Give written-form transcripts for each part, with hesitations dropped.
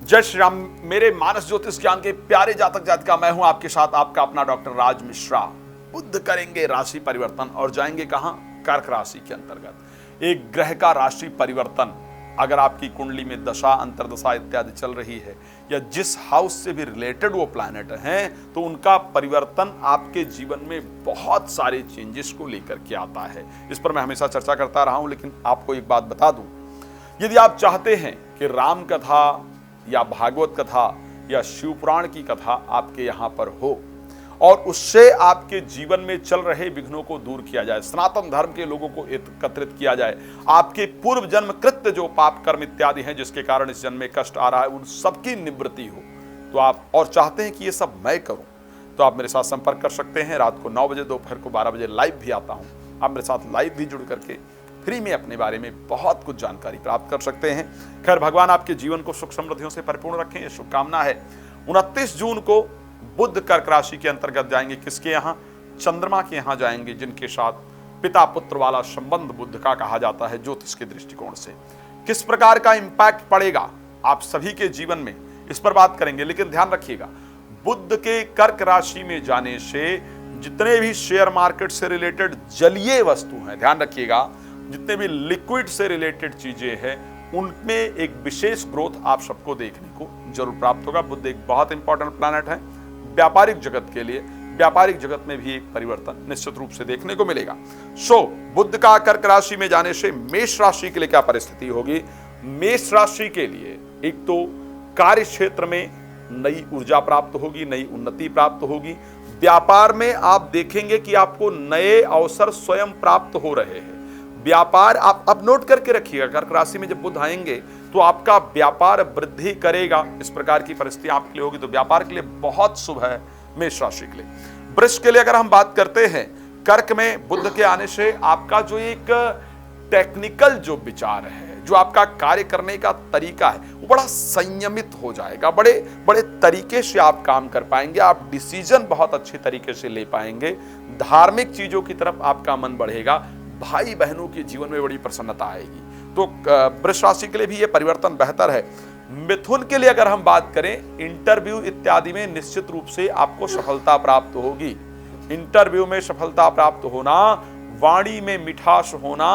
जय श्री राम। मेरे मानस ज्योतिष ज्ञान के प्यारे जातक जातिका, मैं हूं आपके साथ आपका अपना डॉक्टर राज मिश्रा। बुध करेंगे राशि परिवर्तन और जाएंगे कहां? कर्क राशि के अंतर्गत। एक ग्रह का राशि परिवर्तन अगर आपकी कुंडली में दशा, अंतरदशा इत्यादि चल रही है या जिस हाउस से भी रिलेटेड वो प्लैनेट हैं, तो उनका परिवर्तन आपके जीवन में बहुत सारे चेंजेस को लेकर के आता है। इस पर मैं हमेशा चर्चा करता रहा हूं, लेकिन आपको एक बात बता दूं, यदि आप चाहते हैं कि राम कथा या भागवत कथा या शिवपुराण की कथा आपके यहाँ पर हो और उससे आपके जीवन में चल रहे विघ्नों को दूर किया जाए, सनातन धर्म के लोगों को एकत्रित किया जाए, आपके पूर्व जन्म कृत्य जो पाप कर्म इत्यादि हैं जिसके कारण इस जन्म में कष्ट आ रहा है, उन सबकी निवृत्ति हो, तो आप और चाहते हैं कि ये सब मैं करूं, तो आप मेरे साथ संपर्क कर सकते हैं। रात को 9 बजे, दोपहर को 12 बजे लाइव भी आता हूं। आप मेरे साथ लाइव भी जुड़ करके फ्री में अपने बारे में बहुत कुछ जानकारी प्राप्त कर सकते हैं। खैर, भगवान आपके जीवन को सुख समृद्धियों से परिपूर्ण रखें, ये शुभकामना है। 29 जून को बुध कर्क राशि के अंतर्गत जाएंगे। किसके यहाँ? चंद्रमा के यहाँ जाएंगे, जिनके साथ पिता पुत्र वाला संबंध बुध का कहा जाता है ज्योतिष के दृष्टिकोण से। किस प्रकार का इंपैक्ट पड़ेगा आप सभी के जीवन में, इस पर बात करेंगे। लेकिन ध्यान रखिएगा, बुध के कर्क राशि में जाने से जितने भी शेयर मार्केट से रिलेटेड जलीय वस्तु हैं, ध्यान रखिएगा, जितने भी लिक्विड से रिलेटेड चीजें हैं, उनमें एक विशेष ग्रोथ आप सबको देखने को जरूर प्राप्त होगा। बुध एक बहुत इंपॉर्टेंट प्लैनेट है व्यापारिक जगत के लिए। व्यापारिक जगत में भी एक परिवर्तन निश्चित रूप से देखने को मिलेगा। बुध का कर्क राशि में जाने से मेष राशि के लिए क्या परिस्थिति होगी? मेष राशि के लिए एक तो कार्य क्षेत्र में नई ऊर्जा प्राप्त होगी, नई उन्नति प्राप्त होगी। व्यापार में आप देखेंगे कि आपको नए अवसर स्वयं प्राप्त हो रहे हैं। व्यापार आप अब नोट करके रखिएगा, कर्क राशि में जब बुध आएंगे तो आपका व्यापार वृद्धि करेगा। इस प्रकार की परिस्थिति आपके लिए होगी, तो व्यापार के लिए बहुत शुभ है मेष राशि के लिए। वृष के लिए अगर हम बात करते हैं, कर्क में बुध के आने से आपका जो एक टेक्निकल जो विचार है, जो आपका कार्य करने का तरीका है, वो बड़ा संयमित हो जाएगा। बड़े बड़े तरीके से आप काम कर पाएंगे, आप डिसीजन बहुत अच्छे तरीके से ले पाएंगे। धार्मिक चीजों की तरफ आपका मन बढ़ेगा। भाई बहनों के जीवन में बड़ी प्रसन्नता आएगी। तो वृष राशि के लिए भी यह परिवर्तन बेहतर है। मिथुन के लिए अगर हम बात करें, इंटरव्यू इत्यादि में निश्चित रूप से आपको सफलता प्राप्त होगी। इंटरव्यू में सफलता प्राप्त होना, वाणी में मिठास होना,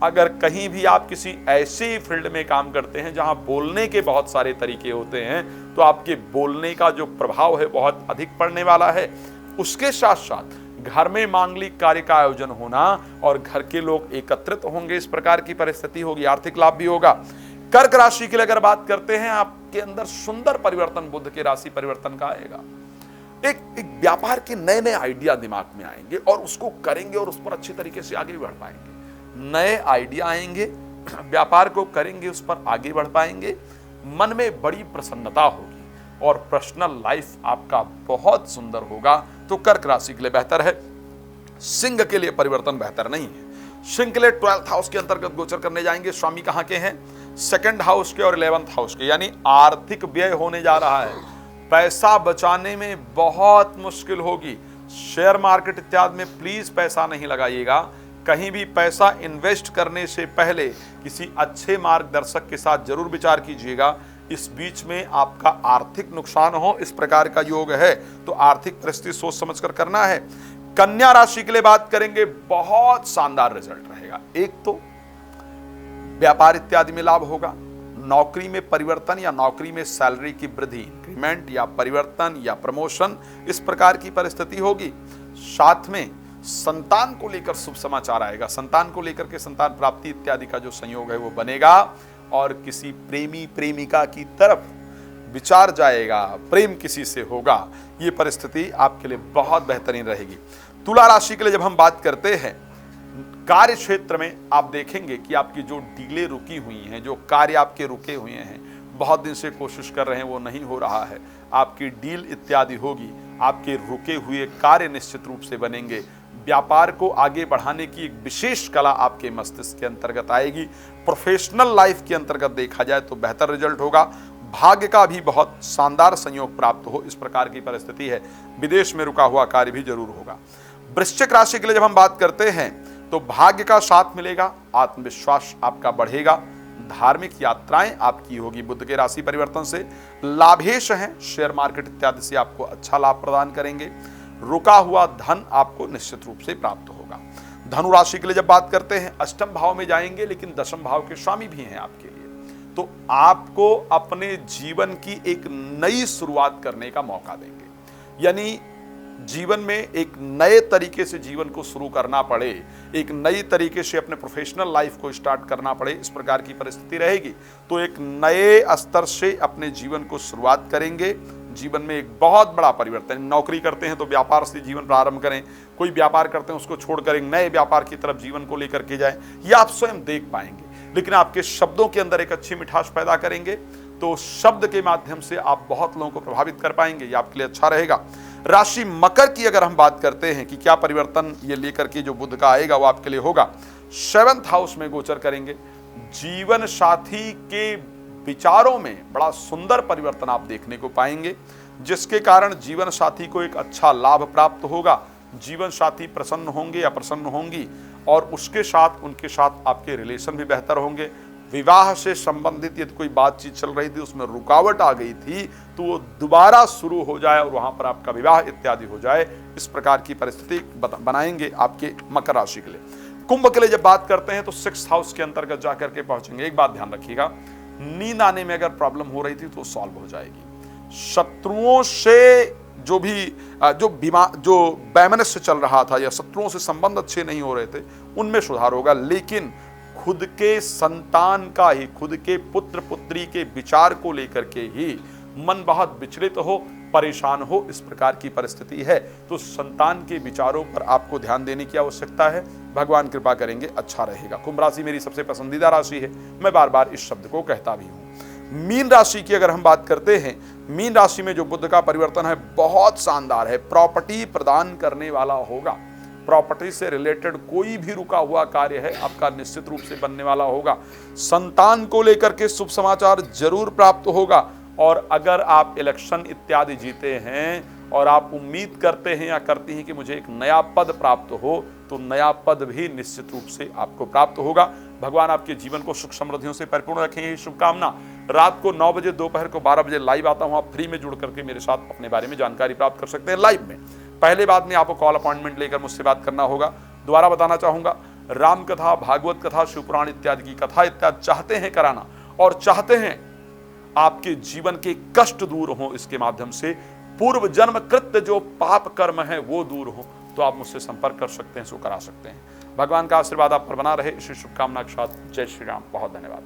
अगर कहीं भी आप किसी ऐसी फील्ड में काम करते हैं जहां बोलने के बहुत सारे तरीके होते हैं, तो आपके बोलने का जो प्रभाव है बहुत अधिक पड़ने वाला है। उसके साथ साथ घर में मांगलिक कार्य का आयोजन होना और घर के लोग एकत्रित होंगे, इस प्रकार की परिस्थिति होगी। आर्थिक लाभ भी होगा। कर्क राशि के लिए अगर बात करते हैं, आपके अंदर सुंदर परिवर्तन बुध के राशि परिवर्तन का आएगा। एक व्यापार के नए नए आइडिया दिमाग में आएंगे और उसको करेंगे और उस पर अच्छे तरीके से आगे बढ़ पाएंगे। नए आइडिया आएंगे, व्यापार को करेंगे, उस पर आगे बढ़ पाएंगे। मन में बड़ी प्रसन्नता होगी और पर्सनल लाइफ आपका बहुत सुंदर होगा। तो कर्क राशि के लिए बेहतर है। सिंह के लिए परिवर्तन बेहतर नहीं है। सिंह के लिए 12th हाउस के अंतर्गत गोचर करने जाएंगे। स्वामी कहां के हैं? 2nd हाउस के और 11th हाउस के, यानी आर्थिक व्यय होने जा रहा है। पैसा बचाने में बहुत मुश्किल होगी। शेयर मार्केट इत्यादि में प्लीज पैसा नहीं लगाइएगा। कहीं भी पैसा इन्वेस्ट करने से पहले किसी अच्छे मार्गदर्शक के साथ जरूर विचार कीजिएगा। इस बीच में आपका आर्थिक नुकसान हो, इस प्रकार का योग है, तो आर्थिक परिस्थिति सोच समझकर करना है। कन्या राशि के लिए बात करेंगे, बहुत शानदार रिजल्ट रहेगा। एक तो व्यापार इत्यादि में लाभ होगा, नौकरी में परिवर्तन या नौकरी में सैलरी की वृद्धि, इंक्रीमेंट या परिवर्तन या प्रमोशन, इस प्रकार की परिस्थिति होगी। साथ में संतान को लेकर शुभ समाचार आएगा। संतान को लेकर के संतान प्राप्ति इत्यादि का जो संयोग है वो बनेगा और किसी प्रेमी प्रेमिका की तरफ विचार जाएगा, प्रेम किसी से होगा। ये परिस्थिति आपके लिए बहुत बेहतरीन रहेगी। तुला राशि के लिए जब हम बात करते हैं, कार्य क्षेत्र में आप देखेंगे कि आपकी जो डीलें रुकी हुई हैं, जो कार्य आपके रुके हुए हैं, बहुत दिन से कोशिश कर रहे हैं, वो नहीं हो रहा है, आपकी डील इत्यादि होगी। आपके रुके हुए कार्य निश्चित रूप से बनेंगे। व्यापार को आगे बढ़ाने की एक विशेष कला आपके मस्तिष्क के अंतर्गत आएगी। प्रोफेशनल लाइफ के अंतर्गत देखा जाए तो बेहतर रिजल्ट होगा। भाग्य का भी बहुत शानदार संयोग प्राप्त हो, इस प्रकार की परिस्थिति है। विदेश में रुका हुआ कार्य भी जरूर होगा। वृश्चिक राशि के लिए जब हम बात करते हैं तो भाग्य का साथ मिलेगा, आत्मविश्वास आपका बढ़ेगा, धार्मिक यात्राएं आपकी होगी। बुध के राशि परिवर्तन से लाभेश हैं, शेयर मार्केट इत्यादि से आपको अच्छा लाभ प्रदान करेंगे। रुका हुआ धन आपको निश्चित रूप से प्राप्त होगा। धनु राशि के लिए जब बात करते हैं, अष्टम भाव में जाएंगे, लेकिन दशम भाव के स्वामी भी हैं आपके लिए, तो आपको अपने जीवन की एक नई शुरुआत करने का मौका देंगे। यानी जीवन में एक नए तरीके से जीवन को शुरू करना पड़े, एक नई तरीके से अपने प्रोफेशनल लाइफ को स्टार्ट करना पड़े, इस प्रकार की परिस्थिति रहेगी, तो एक नए स्तर से अपने जीवन को शुरुआत करेंगे। जीवन में एक बहुत बड़ा परिवर्तन, नौकरी करते हैं तो व्यापार से जीवन प्रारंभ करें, कोई व्यापार करते हैं उसको छोड़कर एक नए व्यापार की तरफ जीवन को लेकर के जाएं, ये आप स्वयं देख पाएंगे। लेकिन आपके शब्दों के अंदर एक अच्छी मिठास पैदा करेंगे, तो शब्द के माध्यम से आप बहुत लोगों को प्रभावित कर पाएंगे, ये आपके लिए अच्छा रहेगा। राशि मकर की अगर हम बात करते हैं कि क्या परिवर्तन ये लेकर के जो बुध का आएगा वो आपके लिए होगा, 7th हाउस में गोचर करेंगे। जीवन साथी के विचारों में बड़ा सुंदर परिवर्तन आप देखने को पाएंगे, जिसके कारण जीवन साथी को एक अच्छा लाभ प्राप्त होगा। जीवन साथी प्रसन्न होंगे या प्रसन्न होंगी, और उसके साथ उनके साथ आपके रिलेशन भी बेहतर होंगे। विवाह से संबंधित यदि कोई बातचीत चल रही थी, उसमें रुकावट आ गई थी, तो वो दोबारा शुरू हो जाए और वहां पर आपका विवाह इत्यादि हो जाए, इस प्रकार की परिस्थिति बनाएंगे आपके मकर राशि के लिए। कुंभ के लिए जब बात करते हैं तो 6th हाउस के अंतर्गत जाकर के पहुंचेंगे। एक बात ध्यान रखिएगा, नींद आने में अगर प्रॉब्लम हो रही थी तो सॉल्व हो जाएगी। शत्रुओं से जो वैमनस्य चल रहा था या शत्रुओं से संबंध अच्छे नहीं हो रहे थे, उनमें सुधार होगा। लेकिन खुद के संतान का ही, खुद के पुत्र पुत्री के विचार को लेकर के ही मन बहुत विचलित हो, परेशान हो, इस प्रकार की परिस्थिति है। तो संतान के विचारों पर आपको ध्यान देने की आवश्यकता है। भगवान कृपा करेंगे, अच्छा रहेगा। कुंभ राशि मेरी सबसे पसंदीदा राशि है, मैं बार बार इस शब्द को कहता भी हूं। मीन राशि की अगर हम बात करते हैं, मीन राशि में जो बुध का परिवर्तन है बहुत शानदार है, प्रॉपर्टी प्रदान करने वाला होगा। प्रॉपर्टी से रिलेटेड कोई भी रुका हुआ कार्य है आपका निश्चित रूप से बनने वाला होगा। संतान को लेकर के शुभ समाचार जरूर प्राप्त होगा। और अगर आप इलेक्शन इत्यादि जीते हैं और आप उम्मीद करते हैं या करती हैं कि मुझे एक नया पद प्राप्त हो, तो नया पद भी निश्चित रूप से आपको प्राप्त होगा। भगवान आपके जीवन को सुख समृद्धियों से परिपूर्ण रखें, यही शुभकामना। रात को 9 बजे, दोपहर को 12 बजे लाइव आता हूं, आप फ्री में जुड़ करके मेरे साथ अपने बारे में जानकारी प्राप्त कर सकते हैं लाइव में। पहले बाद में आपको कॉल अपॉइंटमेंट लेकर मुझसे बात करना होगा। दोबारा बताना चाहूंगा, राम कथा, भागवत कथा, शिवपुराण इत्यादि की कथा इत्यादि चाहते हैं कराना, और चाहते हैं आपके जीवन के कष्ट दूर हो, इसके माध्यम से पूर्व जन्म कृत्य जो पाप कर्म है वो दूर हो, तो आप मुझसे संपर्क कर सकते हैं, सो करा सकते हैं। भगवान का आशीर्वाद आप पर बना रहे, इसी शुभकामना के साथ जय श्री राम। बहुत धन्यवाद।